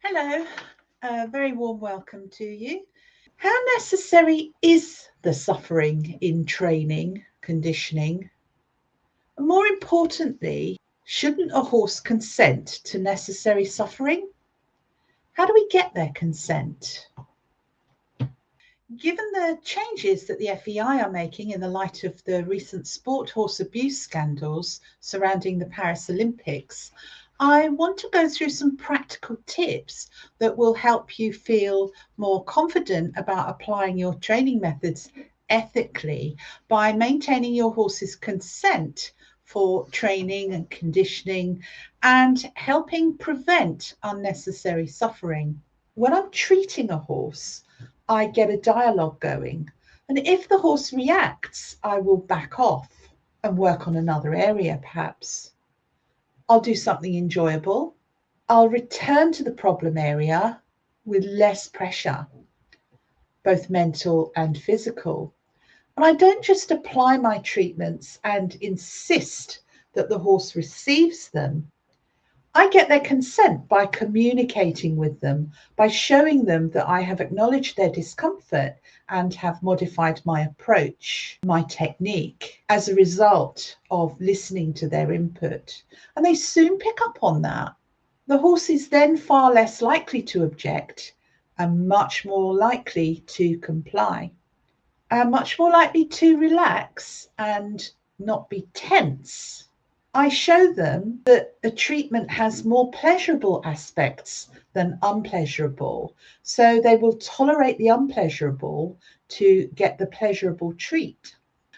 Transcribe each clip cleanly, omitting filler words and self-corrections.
Hello, a very warm welcome to you. How necessary is the suffering in training, conditioning? And more importantly, shouldn't a horse consent to necessary suffering? How do we get their consent? Given the changes that the FEI are making in the light of the recent sport horse abuse scandals surrounding the Paris Olympics, I want to go through some practical tips that will help you feel more confident about applying your training methods ethically by maintaining your horse's consent for training and conditioning and helping prevent unnecessary suffering. When I'm treating a horse, I get a dialogue going. And if the horse reacts, I will back off and work on another area, perhaps. I'll do something enjoyable. I'll return to the problem area with less pressure, both mental and physical. And I don't just apply my treatments and insist that the horse receives them. I get their consent by communicating with them, by showing them that I have acknowledged their discomfort and have modified my approach, my technique, as a result of listening to their input. And they soon pick up on that. The horse is then far less likely to object and much more likely to comply, and much more likely to relax and not be tense. I show them that a treatment has more pleasurable aspects than unpleasurable, so they will tolerate the unpleasurable to get the pleasurable treat.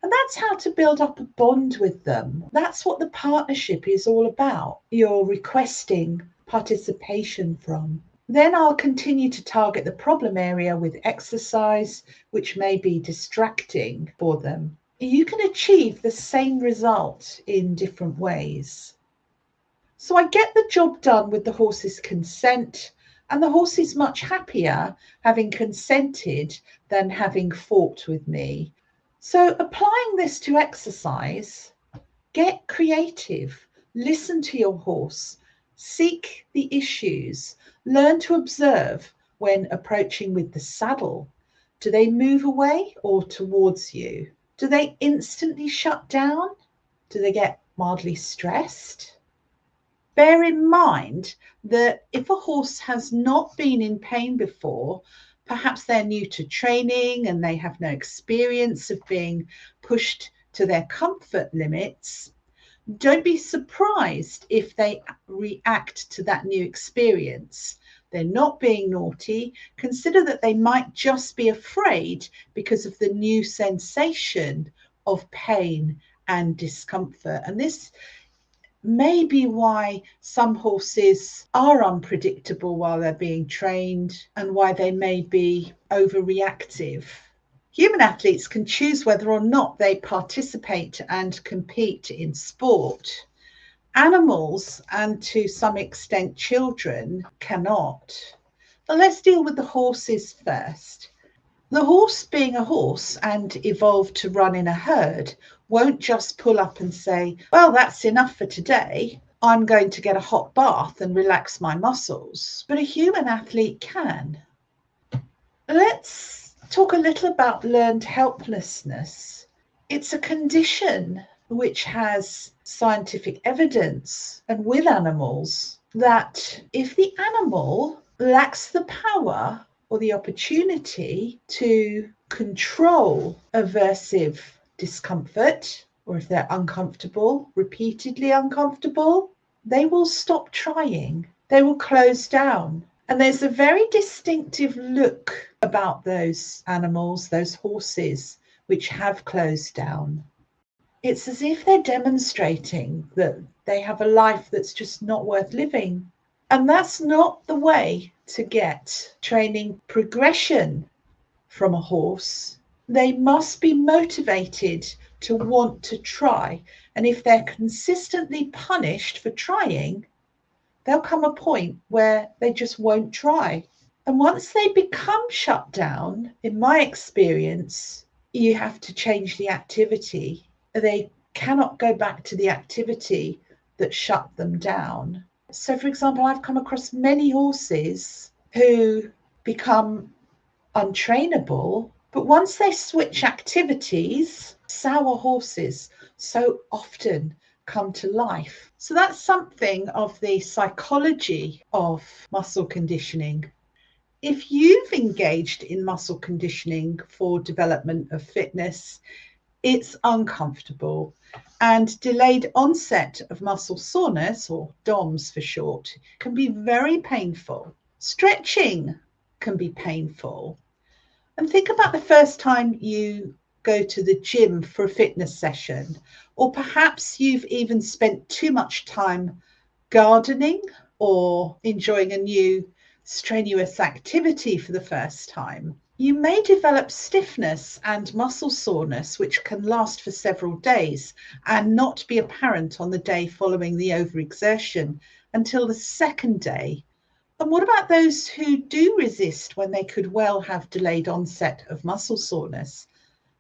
And that's how to build up a bond with them. That's what the partnership is all about. You're requesting participation from. Then I'll continue to target the problem area with exercise, which may be distracting for them. You can achieve the same result in different ways. So I get the job done with the horse's consent, and the horse is much happier having consented than having fought with me. So applying this to exercise, get creative, listen to your horse, seek the issues, learn to observe when approaching with the saddle. Do they move away or towards you? Do they instantly shut down? Do they get mildly stressed? Bear in mind that if a horse has not been in pain before, perhaps they're new to training and they have no experience of being pushed to their comfort limits, don't be surprised if they react to that new experience. They're not being naughty. Consider that they might just be afraid because of the new sensation of pain and discomfort. And this may be why some horses are unpredictable while they're being trained and why they may be overreactive. Human athletes can choose whether or not they participate and compete in sport. Animals, and to some extent children, cannot. But let's deal with the horses first. The horse, being a horse and evolved to run in a herd, won't just pull up and say, well, that's enough for today. I'm going to get a hot bath and relax my muscles. But a human athlete can. Let's talk a little about learned helplessness. It's a condition which has scientific evidence, and with animals, that if the animal lacks the power or the opportunity to control aversive discomfort, or if they're uncomfortable, repeatedly uncomfortable, they will stop trying. They will close down. And there's a very distinctive look about those animals, those horses, which have closed down. It's as if they're demonstrating that they have a life that's just not worth living. And that's not the way to get training progression from a horse. They must be motivated to want to try. And if they're consistently punished for trying, there'll come a point where they just won't try. And once they become shut down, in my experience, you have to change the activity. They cannot go back to the activity that shut them down. So, for example, I've come across many horses who become untrainable, but once they switch activities, sour horses so often come to life. So that's something of the psychology of muscle conditioning. If you've engaged in muscle conditioning for development of fitness, it's uncomfortable, and delayed onset of muscle soreness, or DOMS for short, can be very painful. Stretching can be painful. And think about the first time you go to the gym for a fitness session, or perhaps you've even spent too much time gardening or enjoying a new strenuous activity for the first time. You may develop stiffness and muscle soreness, which can last for several days and not be apparent on the day following the overexertion until the second day. And what about those who do resist when they could well have delayed onset of muscle soreness?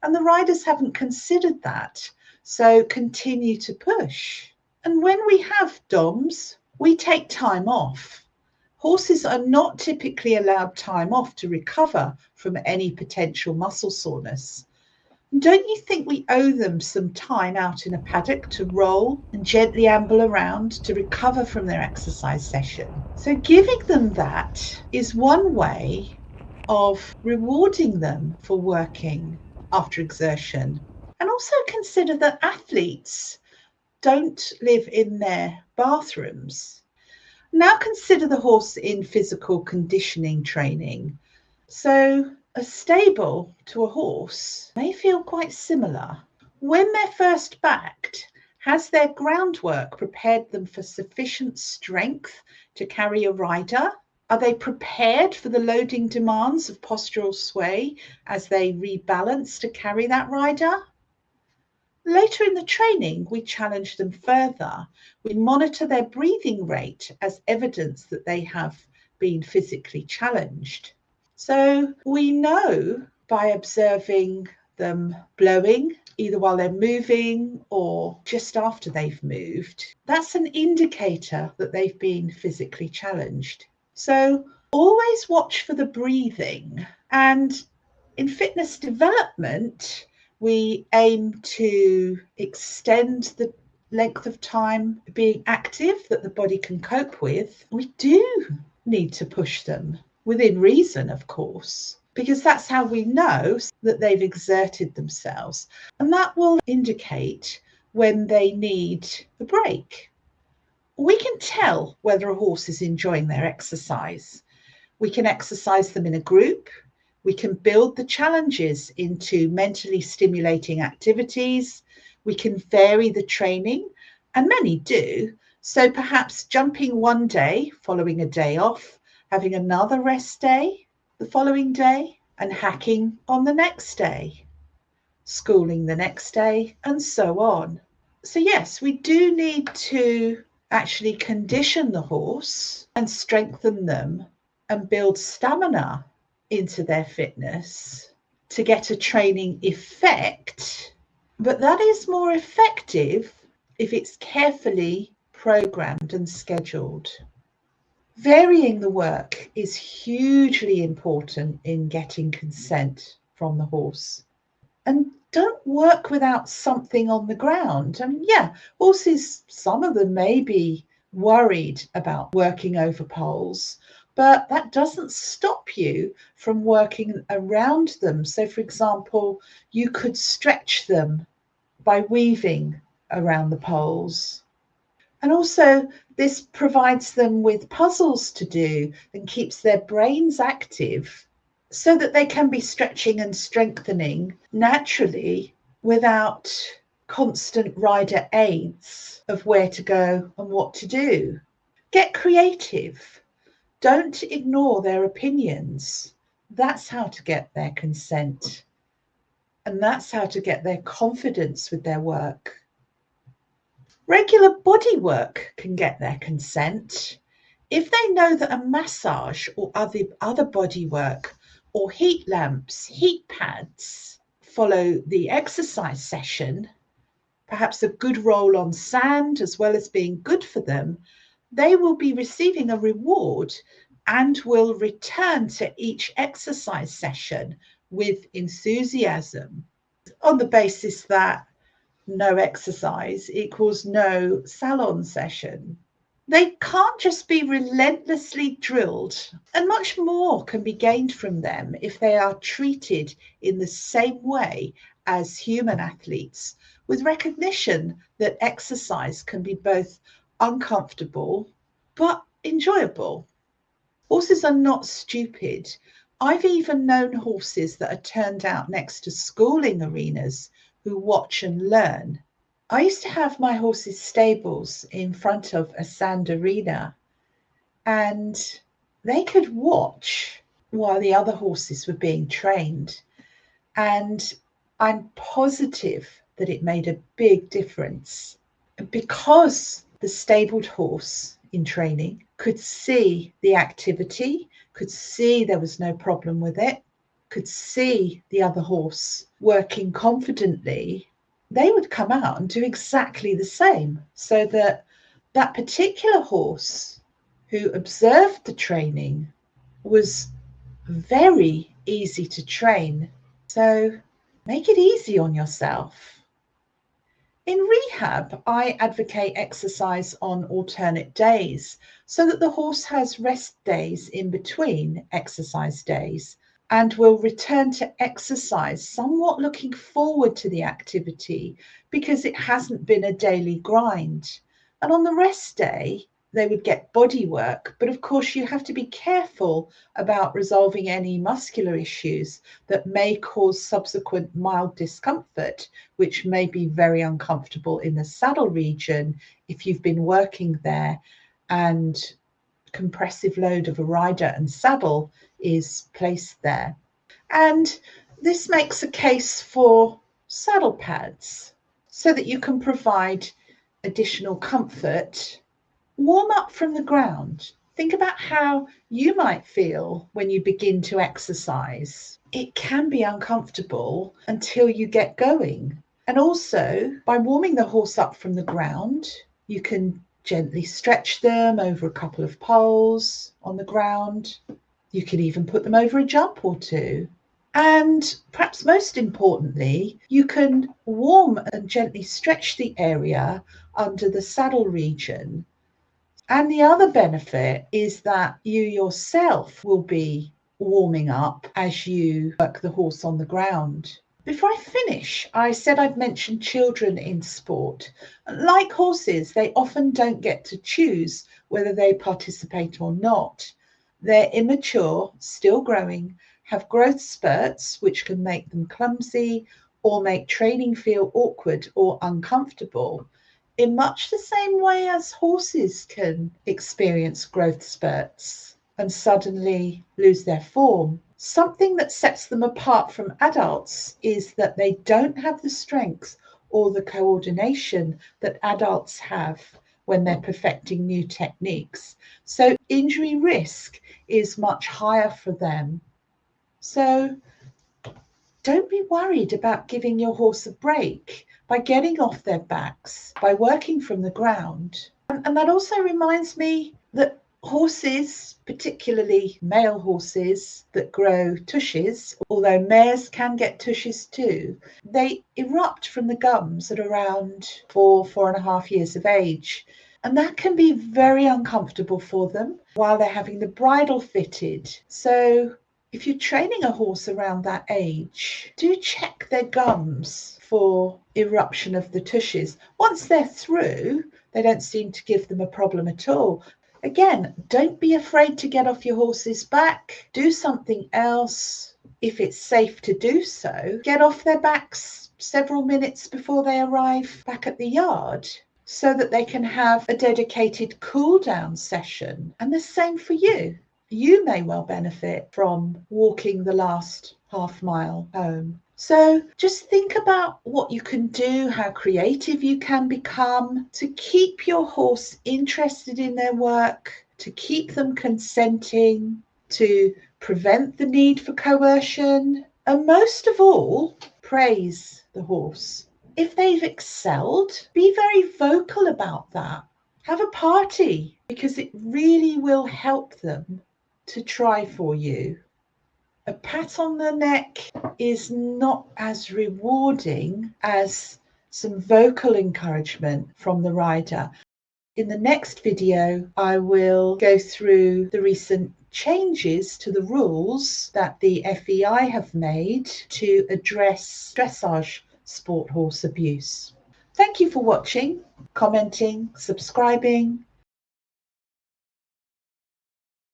And the riders haven't considered that, so continue to push. And when we have DOMS, we take time off. Horses are not typically allowed time off to recover from any potential muscle soreness. Don't you think we owe them some time out in a paddock to roll and gently amble around to recover from their exercise session? So giving them that is one way of rewarding them for working after exertion. And also consider that athletes don't live in their bathrooms. Now consider the horse in physical conditioning training. So a stable to a horse may feel quite similar. When they're first backed, has their groundwork prepared them for sufficient strength to carry a rider? Are they prepared for the loading demands of postural sway as they rebalance to carry that rider? Later in the training, we challenge them further. We monitor their breathing rate as evidence that they have been physically challenged. So we know by observing them blowing, either while they're moving or just after they've moved, that's an indicator that they've been physically challenged. So always watch for the breathing. And in fitness development, we aim to extend the length of time being active that the body can cope with. We do need to push them within reason, of course, because that's how we know that they've exerted themselves. And that will indicate when they need a break. We can tell whether a horse is enjoying their exercise. We can exercise them in a group. We can build the challenges into mentally stimulating activities. We can vary the training, and many do. So perhaps jumping one day, following a day off, having another rest day the following day, and hacking on the next day, schooling the next day, and so on. So yes, we do need to actually condition the horse and strengthen them and build stamina into their fitness to get a training effect, but that is more effective if it's carefully programmed and scheduled. Varying the work is hugely important in getting consent from the horse. And don't work without something on the ground. I mean, yeah, horses, some of them may be worried about working over poles, but that doesn't stop you from working around them. So, for example, you could stretch them by weaving around the poles. And also, this provides them with puzzles to do and keeps their brains active so that they can be stretching and strengthening naturally without constant rider aids of where to go and what to do. Get creative. Don't ignore their opinions. That's how to get their consent. And that's how to get their confidence with their work. Regular body work can get their consent. If they know that a massage or other body work or heat lamps, heat pads follow the exercise session, perhaps a good roll on sand as well as being good for them, they will be receiving a reward and will return to each exercise session with enthusiasm, on the basis that no exercise equals no salon session. They can't just be relentlessly drilled, and much more can be gained from them if they are treated in the same way as human athletes, with recognition that exercise can be both uncomfortable but enjoyable. Horses are not stupid. I've even known horses that are turned out next to schooling arenas who watch and learn. I used to have my horses' stables in front of a sand arena, and they could watch while the other horses were being trained. And I'm positive that it made a big difference, because the stabled horse in training could see the activity, could see there was no problem with it, could see the other horse working confidently. They would come out and do exactly the same, so that that particular horse who observed the training was very easy to train. So make it easy on yourself. In rehab, I advocate exercise on alternate days so that the horse has rest days in between exercise days and will return to exercise somewhat looking forward to the activity because it hasn't been a daily grind. And on the rest day, they would get body work, but of course you have to be careful about resolving any muscular issues that may cause subsequent mild discomfort, which may be very uncomfortable in the saddle region if you've been working there and compressive load of a rider and saddle is placed there. And this makes a case for saddle pads so that you can provide additional comfort. Warm up from the ground. Think about how you might feel when you begin to exercise. It can be uncomfortable until you get going. And also, by warming the horse up from the ground, you can gently stretch them over a couple of poles on the ground. You can even put them over a jump or two. And perhaps most importantly, you can warm and gently stretch the area under the saddle region. And the other benefit is that you yourself will be warming up as you work the horse on the ground. Before I finish, I said I'd mention children in sport. Like horses, they often don't get to choose whether they participate or not. They're immature, still growing, have growth spurts, which can make them clumsy or make training feel awkward or uncomfortable, in much the same way as horses can experience growth spurts and suddenly lose their form. Something that sets them apart from adults is that they don't have the strength or the coordination that adults have when they're perfecting new techniques. So injury risk is much higher for them. So don't be worried about giving your horse a break by getting off their backs, by working from the ground. And that also reminds me that horses, particularly male horses that grow tushes, although mares can get tushes too, they erupt from the gums at around 4.5 years of age. And that can be very uncomfortable for them while they're having the bridle fitted. So if you're training a horse around that age, do check their gums for eruption of the tushes. Once they're through, they don't seem to give them a problem at all. Again, don't be afraid to get off your horse's back. Do something else if it's safe to do so. Get off their backs several minutes before they arrive back at the yard, so that they can have a dedicated cool down session. And the same for you. You may well benefit from walking the last half mile home. So just think about what you can do, how creative you can become to keep your horse interested in their work, to keep them consenting, to prevent the need for coercion, and most of all, praise the horse. If they've excelled, be very vocal about that. Have a party, because it really will help them to try for you. A pat on the neck is not as rewarding as some vocal encouragement from the rider. In the next video, I will go through the recent changes to the rules that the FEI have made to address dressage sport horse abuse. Thank you for watching, commenting, subscribing,